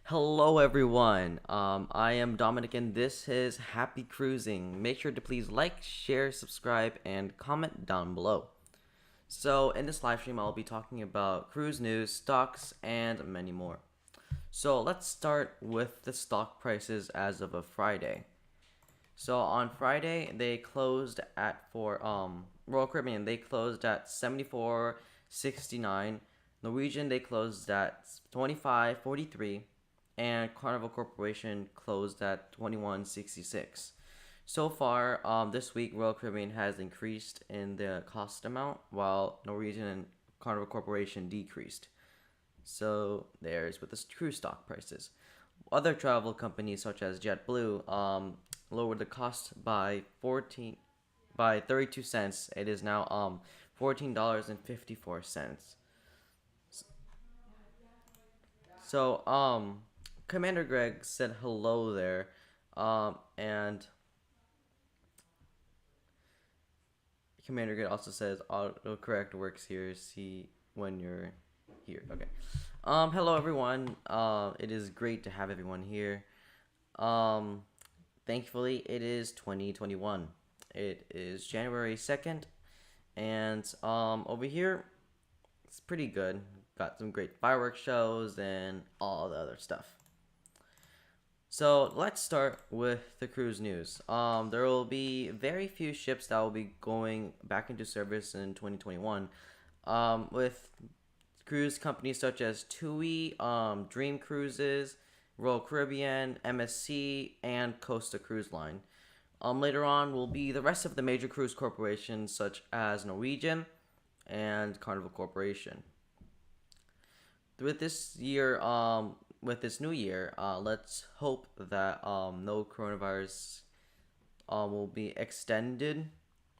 Hello, everyone. I am Dominic, and this is Happy Cruising. Make sure to please like, share, subscribe, and comment down below. So, in this live stream, I'll be talking about cruise news, stocks, and many more. So, let's start with the stock prices as of a Friday. So, on Friday, they closed at for Royal Caribbean. They closed at 74.69. Norwegian, they closed at 25.43, and Carnival Corporation closed at 21.66. So far, this week, Royal Caribbean has increased in the cost amount, while Norwegian and Carnival Corporation decreased. So there's with the cruise stock prices. Other travel companies such as JetBlue lowered the cost by 32 cents. It is now $14.54. So Commander Greg said hello there, and Commander Greg also says autocorrect works here. See when you're here. Okay. Hello everyone. It is great to have everyone here. Thankfully, it is 2021. It is January 2nd, and over here, it's pretty good. Got some great fireworks shows and all the other stuff. So let's start with the cruise news. There will be very few ships that will be going back into service in 2021, with cruise companies such as TUI, Dream Cruises, Royal Caribbean, MSC, and Costa Cruise Line. Later on will be the rest of the major cruise corporations such as Norwegian and Carnival Corporation. With this year, with this new year, let's hope that no coronavirus will be extended,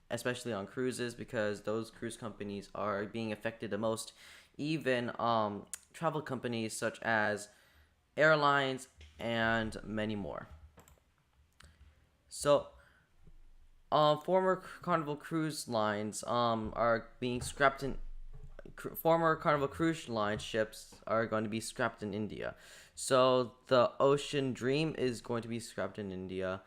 especially on cruises, because those cruise companies are being affected the most. Even travel companies such as airlines and many more. So, former Carnival Cruise Lines are being scrapped in. Former Carnival Cruise Line ships are going to be scrapped in India. So the Ocean Dream is going to be scrapped in India.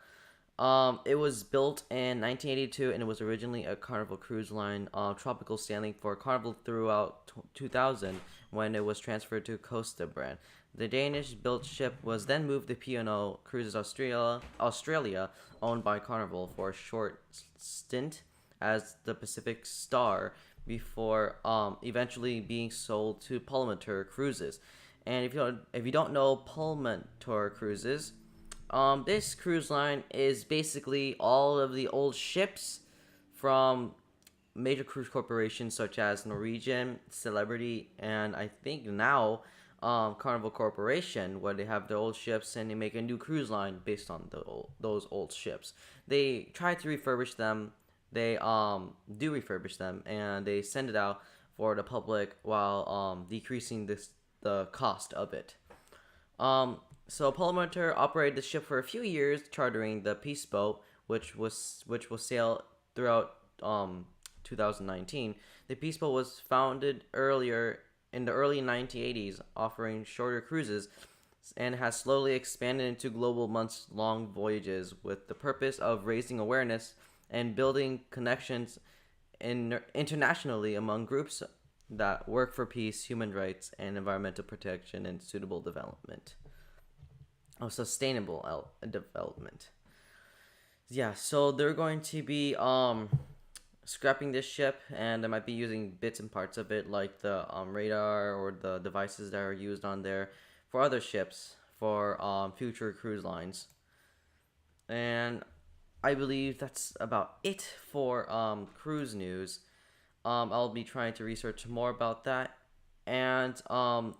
It was built in 1982, and it was originally a Carnival Cruise Line tropical sailing for Carnival throughout 2000 when it was transferred to Costa brand. The Danish-built ship was then moved to P&O Cruises Australia, owned by Carnival, for a short stint as the Pacific Star before eventually being sold to Palmator Cruises. And if you don't know Palmator Cruises, this cruise line is basically all of the old ships from major cruise corporations such as Norwegian, Celebrity, and I think now Carnival Corporation, where they have their old ships and they make a new cruise line based on those old ships. They try to refurbish them. They do refurbish them, and they send it out for the public while decreasing the cost of it. So Palmator operated the ship for a few years, chartering the Peace Boat, which will sail throughout 2019. The Peace Boat was founded earlier in the early 1980s, offering shorter cruises, and has slowly expanded into global months-long voyages with the purpose of raising awareness and building connections internationally among groups that work for peace, human rights, and environmental protection and suitable development. Sustainable development. Yeah, so they're going to be scrapping this ship, and they might be using bits and parts of it, like the radar or the devices that are used on there, for other ships for future cruise lines. And I believe that's about it for cruise news. I'll be trying to research more about that. And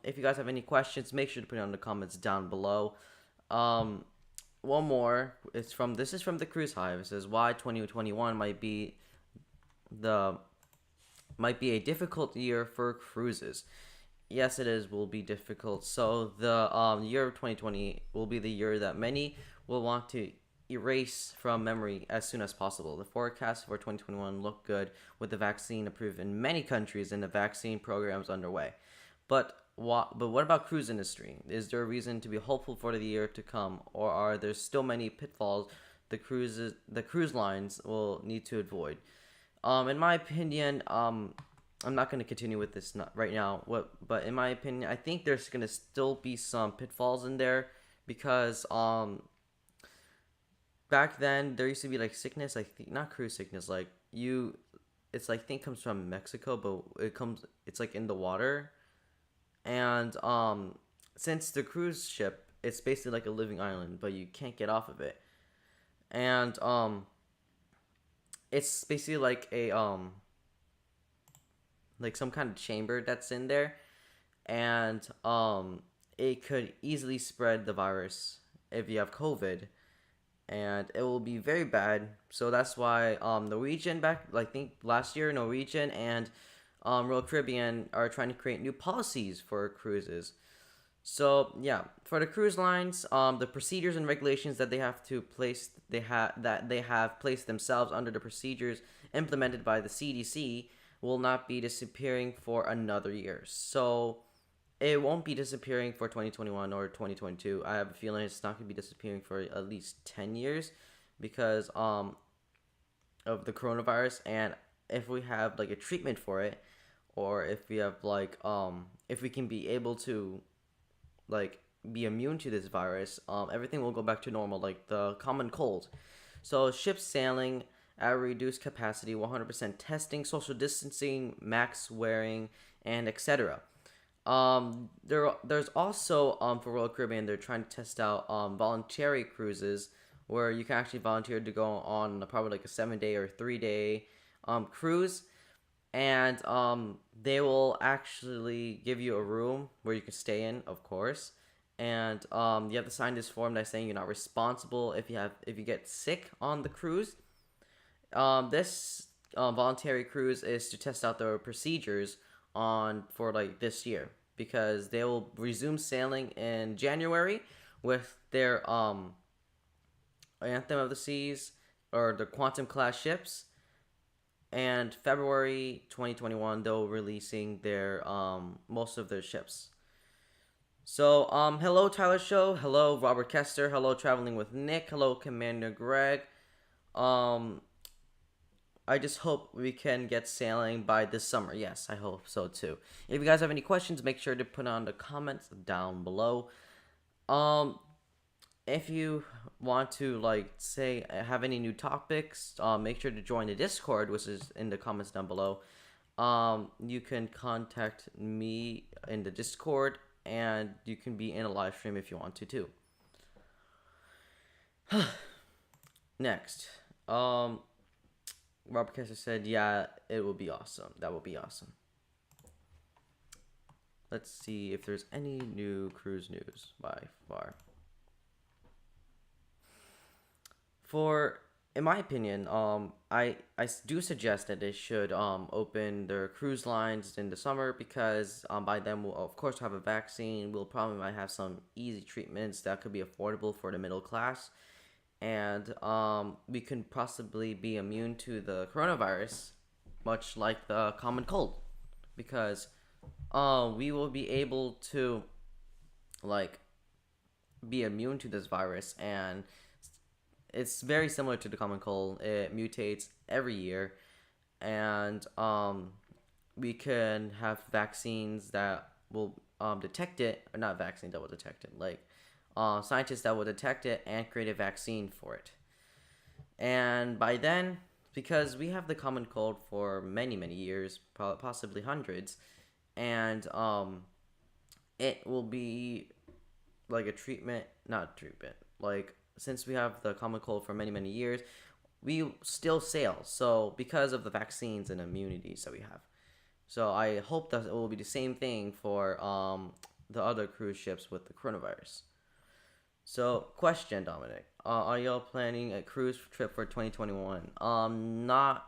if you guys have any questions, make sure to put it in the comments down below. One more. This is from the Cruise Hive. It says why 2021 might be a difficult year for cruises. Yes, will be difficult. So the year of 2020 will be the year that many will want to erase from memory as soon as possible. The forecasts for 2021 look good, with the vaccine approved in many countries and the vaccine programs underway. But but what about cruise industry? Is there a reason to be hopeful for the year to come, or are there still many pitfalls the cruise lines will need to avoid? In my opinion, I'm not going to continue with this right now. But in my opinion, I think there's going to still be some pitfalls in there because back then there used to be like sickness, like not cruise sickness, like it's like thing comes from Mexico, but it's like in the water, and since the cruise ship, it's basically like a living island, but you can't get off of it, and it's basically like some kind of chamber that's in there, and it could easily spread the virus if you have COVID, and it will be very bad. So that's why Norwegian back like I think last year Norwegian and Royal Caribbean are trying to create new policies for cruises. So yeah, for the cruise lines, the procedures and regulations that they have placed themselves under the procedures implemented by the CDC will not be disappearing for another year. So it won't be disappearing for 2021 or 2022. I have a feeling it's not going to be disappearing for at least 10 years because of the coronavirus. And if we have like a treatment for it, or if we have like if we can be able to like be immune to this virus, everything will go back to normal, like the common cold. So ships sailing at reduced capacity, 100% testing, social distancing, mask wearing, and etc. There's also for Royal Caribbean, they're trying to test out voluntary cruises where you can actually volunteer to go on probably like a 7 day or 3 day cruise, and they will actually give you a room where you can stay in, of course, and you have to sign this form that's saying you're not responsible if you get sick on the cruise. This voluntary cruise is to test out the procedures on for like this year because they will resume sailing in January with their Anthem of the Seas or the Quantum class ships, and February 2021 they'll releasing their most of their ships. So hello Tyler Show, hello Robert Kester, hello Traveling with Nick, hello Commander Greg. I just hope we can get sailing by this summer. Yes, I hope so too. If you guys have any questions, make sure to put on the comments down below. If you want to like say have any new topics, make sure to join the Discord, which is in the comments down below. You can contact me in the Discord, and you can be in a live stream if you want to too. Next, Robert Kessler said, yeah, it will be awesome. That will be awesome. Let's see if there's any new cruise news by far. In my opinion, I do suggest that they should open their cruise lines in the summer because by then we'll of course have a vaccine. We'll probably might have some easy treatments that could be affordable for the middle class, and we can possibly be immune to the coronavirus, much like the common cold, because we will be able to like be immune to this virus, and it's very similar to the common cold. It mutates every year, and we can have vaccines that will detect it, or not vaccines that will detect it, like scientists that will detect it and create a vaccine for it. And by then, because we have the common cold for many, many years, possibly hundreds, and it will be like a treatment, not treatment, like since we have the common cold for many, many years, we still sail. So because of the vaccines and immunities that we have. So I hope that it will be the same thing for the other cruise ships with the coronavirus. So, question, Dominic, are y'all planning a cruise trip for 2021? Not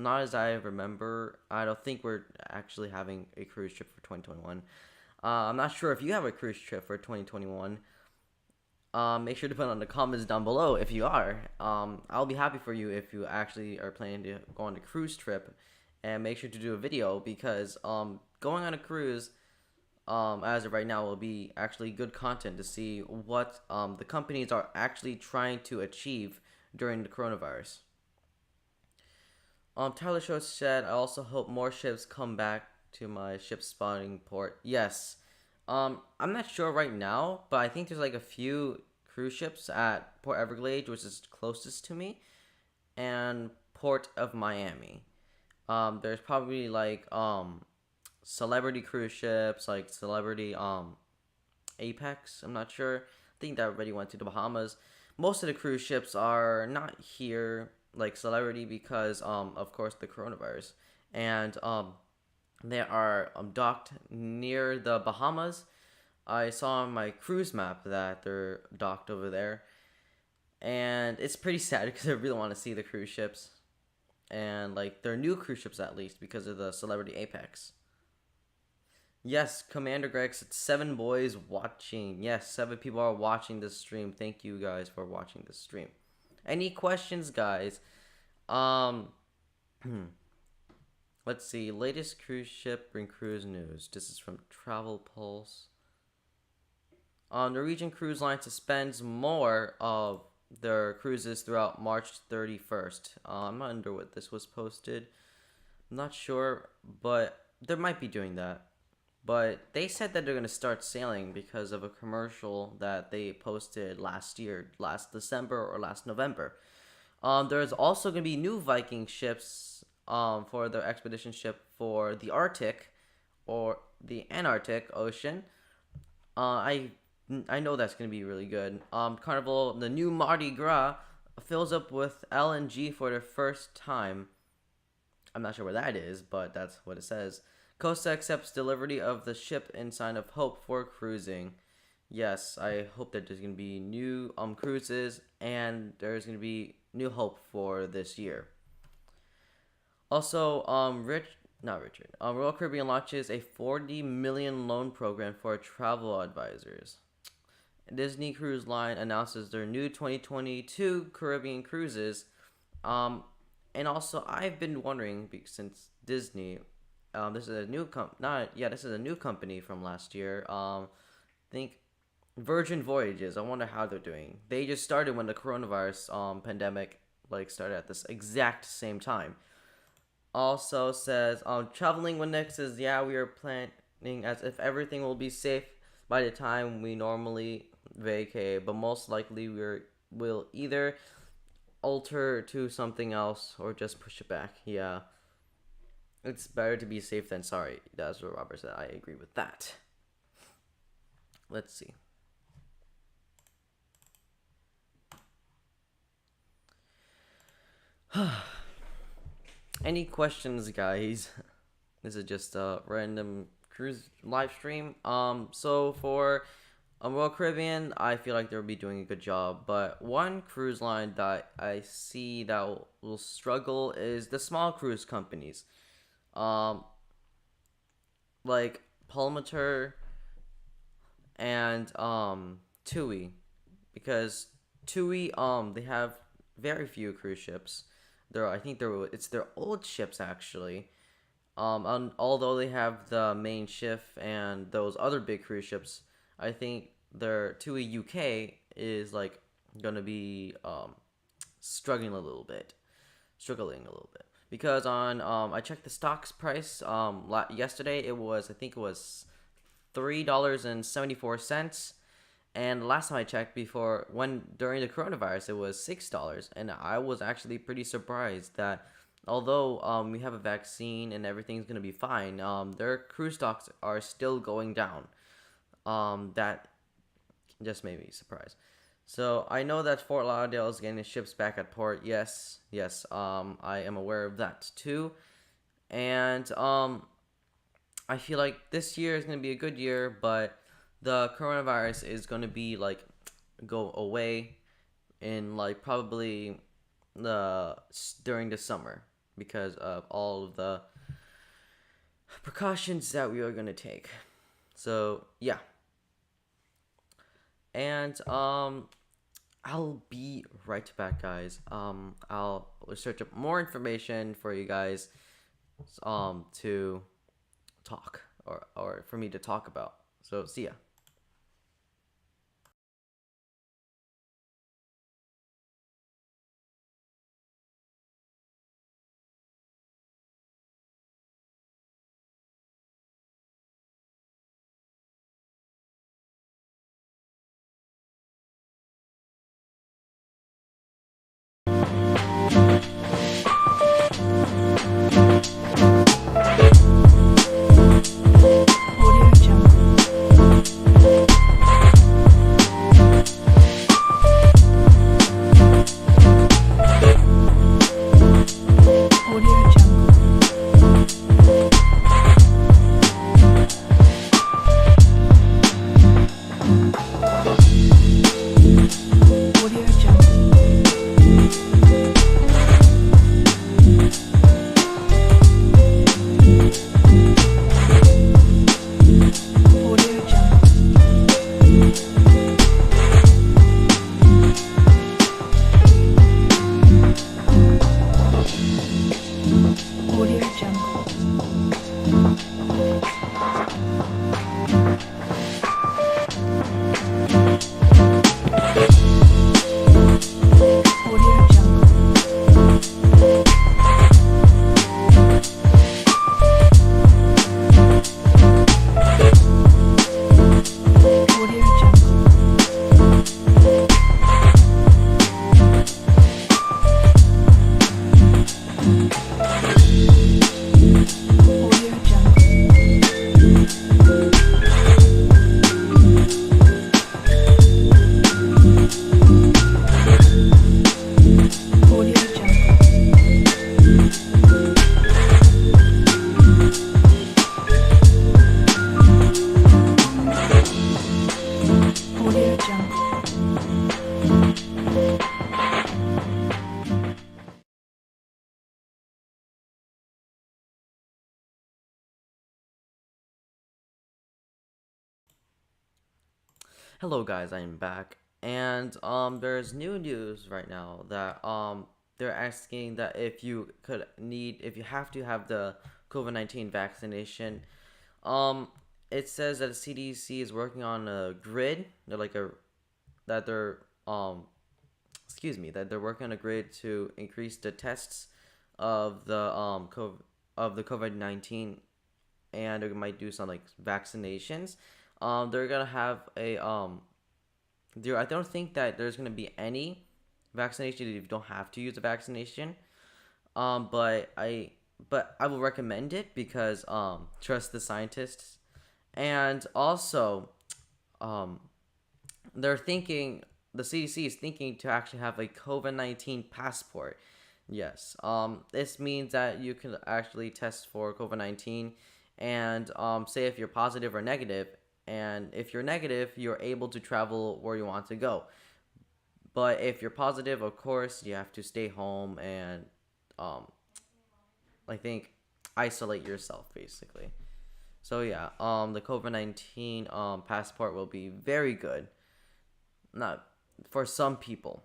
as I remember. I don't think we're actually having a cruise trip for 2021. I'm not sure if you have a cruise trip for 2021. Make sure to put on the comments down below if you are. I'll be happy for you if you actually are planning to go on a cruise trip, and make sure to do a video because going on a cruise as of right now, will be actually good content to see what the companies are actually trying to achieve during the coronavirus. Tyler Show said, I also hope more ships come back to my ship spawning port. Yes. I'm not sure right now, but I think there's like a few cruise ships at Port Everglades, which is closest to me, and Port of Miami. There's probably like celebrity cruise ships, like celebrity Apex. I'm not sure. I think that already went to the Bahamas. Most of the cruise ships are not here, like celebrity, because of course the coronavirus, and they are docked near the Bahamas. I saw on my cruise map that they're docked over there, and it's pretty sad because I really want to see the cruise ships, and like they're new cruise ships at least because of the celebrity Apex. Yes, Commander Greg said 7 boys watching. Yes, 7 people are watching this stream. Thank you guys for watching this stream. Any questions, guys? Um, let's see. Latest cruise ship and cruise news. This is from Travel Pulse. Norwegian Cruise Line suspends more of their cruises throughout March 31st. I'm not under what this was posted. I'm not sure, but they might be doing that. But they said that they're going to start sailing because of a commercial that they posted last year, last December or last November. There's also going to be new Viking ships for their expedition ship for the Arctic or the Antarctic Ocean. I know that's going to be really good. Carnival, the new Mardi Gras fills up with LNG for the first time. I'm not sure where that is, but that's what it says. Costa accepts delivery of the ship in sign of hope for cruising. Yes, I hope that there's going to be new cruises and there's going to be new hope for this year. Also, Royal Caribbean launches a 40 million loan program for travel advisors. Disney Cruise Line announces their new 2022 Caribbean cruises. And also, I've been wondering since Disney, this is a new this is a new company from last year. I think Virgin Voyages. I wonder how they're doing. They just started when the coronavirus pandemic started at this exact same time. Also says traveling with Nick says, yeah, we are planning as if everything will be safe by the time we normally vacate, but most likely we'll either alter to something else or just push it back. Yeah. It's better to be safe than sorry. That's what Robert said. I agree with that. Let's see. Any questions, guys? This is just a random cruise live stream. So for Royal Caribbean, I feel like they'll be doing a good job. But one cruise line that I see that will struggle is the small cruise companies. Like Palmater and TUI, because TUI they have very few cruise ships. It's their old ships actually. Although they have the main ship and those other big cruise ships, I think their TUI UK is gonna be struggling a little bit because on I checked the stock's price yesterday. I think it was $3.74, and last time I checked during the coronavirus, it was $6, and I was actually pretty surprised that although we have a vaccine and everything's gonna be fine, their cruise stocks are still going down. That just made me surprised. So I know that Fort Lauderdale is getting the ships back at port. Yes. I am aware of that too, and I feel like this year is gonna be a good year, but the coronavirus is gonna be go away in probably during the summer because of all of the precautions that we are gonna take. So yeah. And I'll be right back, guys. I'll search up more information for you guys to talk or for me to talk about. So see ya. Audio Jungle. Audio Jungle. Audio Jungle. Audio Jungle. Audio Jungle. Audio Jungle. Audio Jungle. Audio Jungle. Audio Jungle. Audio Jungle. Hello guys, I'm back. And there's new news right now that they're asking that if you have to have the COVID-19 vaccination, um it says that the CDC is working on a grid. They're like a that they're excuse me, that they're working on a grid to increase the tests of the COVID-19, and they might do some like vaccinations. They're gonna have a there. I don't think that there's gonna be any vaccination if you don't have to use a vaccination. But I will recommend it because trust the scientists, and also um they're thinking the CDC is thinking to actually have a COVID-19 passport. Yes. This means that you can actually test for COVID-19 and say if you're positive or negative. And if you're negative, you're able to travel where you want to go. But if you're positive, of course, you have to stay home and um, I think isolate yourself basically. So yeah, the COVID-19 passport will be very good. Not for some people.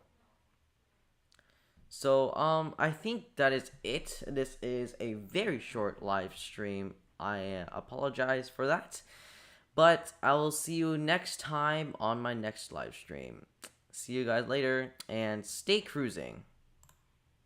So I think that is it. This is a very short live stream. I apologize for that. But I will see you next time on my next live stream. See you guys later and stay cruising.